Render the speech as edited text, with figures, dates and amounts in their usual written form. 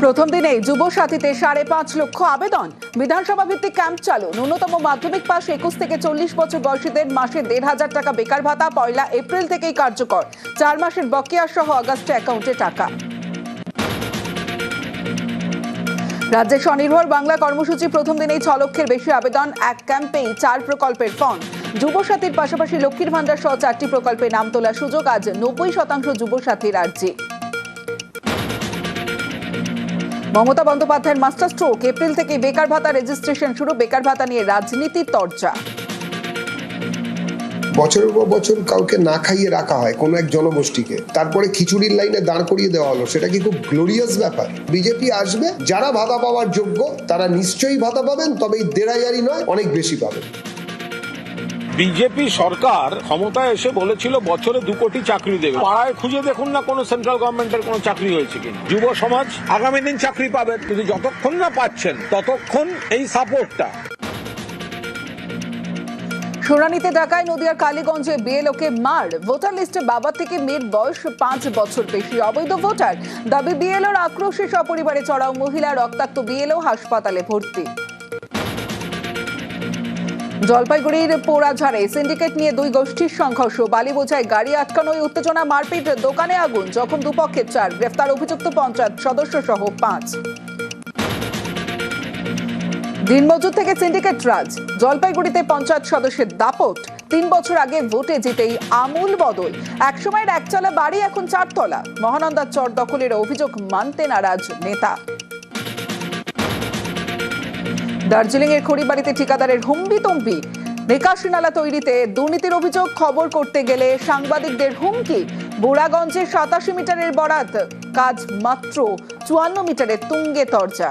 প্রথম দিনেই যুব সাথীতে 5.5 লক্ষ আবেদন। বিধানসভা ভিত্তিক ক্যাম্প চালু। ন্যূনতম মাধ্যমিক পাস 21 থেকে 40 বছর বয়সীদের মাসে 1,500 টাকা বেকার ভাতা 1 এপ্রিল থেকেই কার্যকর। 4 মাসের বকেয়া সহ আগস্টে অ্যাকাউন্টে টাকা। রাজ্যে স্বনির্ভর বাংলা কর্মসূচি প্রথম দিনেই 6 লক্ষের বেশি আবেদন। এক ক্যাম্পেই 4 প্রকল্পের ফর্ম। যুবসাথীর পাশাপাশি লক্ষ্মীর ভান্ডার সহ 4টি প্রকল্পে নাম তোলার সুযোগ। আজ 90% যুবসাথী রাজ্যে। মমতা বন্দ্যোপাধ্যায়ের মাস্টার স্ট্রোক। এপ্রিল থেকে বেকার ভাতা রেজিস্ট্রেশন শুরু। বেকার ভাতা নিয়ে রাজনীতির চর্চা। বছরের পর বছর কাউকে না খাইয়ে রাখা হয় কোনো এক জনগোষ্ঠীকে, তারপরে খিচুড়ির লাইনে দাঁড় করিয়ে দেওয়া হলো। সেটা কি খুব গ্লোরিয়াস ব্যাপার? বিজেপি আসবে, যারা ভাতা পাওয়ার যোগ্য তারা নিশ্চয়ই ভাতা পাবেন, তবে এই 1,500 নয়, অনেক বেশি পাবেন। বিজেপি সরকার ক্ষমতায় এসে বলেছিল বছরে 2 কোটি চাকরি দেবে। পাড়ায় খুঁজে দেখুন না কোনো সেন্ট্রাল গভর্নমেন্টের কোনো চাকরি হয়েছে কিনা। যুব সমাজ আগামী দিন চাকরি পাবে, কিন্তু যতক্ষণ না পাচ্ছেন ততক্ষণ এই সাপোর্টটা। শুনানিতে ঢাকায় নদিয়ার কালীগঞ্জে বিএলওকে মার। ভোটার লিস্টে বাবা থেকে মেয়ের বয়স 5 বছর বেশি। অবৈধ ভোটার। দাবি বিএলওর আক্রোশে সপরিবারে চড়াও মহিলা। রক্তাক্ত বিএলও হাসপাতালে ভর্তি। জলপাইগুড়ির পোড়াঝাড়ে সিন্ডিকেট নিয়ে 2 গোষ্ঠীর সংঘর্ষ। বালি বোঝায় গাড়ি আটকানোয় উত্তেজনা, মারপিট, দোকানে আগুন। জখম দুপক্ষের 4। গ্রেফতার অভিযুক্ত পঞ্চায়েত সদস্য সহ 5। দিনমজুর থেকে সিন্ডিকেট রাজ। জলপাইগুড়িতে পঞ্চায়েত সদস্যের দাপট। 3 বছর আগে ভোটে জিতেই আমূল বদল। একসময়ের একতলা বাড়ি এখন 4 তলা। মহানন্দার চর দখলের অভিযোগ মানতে নারাজ নেতা। দার্জিলিং এর খড়িবাড়িতে ঠিকাদারের হুম্বিতম্বি। নিকাশি নালা তৈরিতে দুর্নীতির অভিযোগ। খবর করতে গেলে সাংবাদিকদের হুমকি। বুড়াগঞ্জে 87 মিটারের বরাত, কাজ মাত্র 54 মিটারে তুঙ্গে তরজা।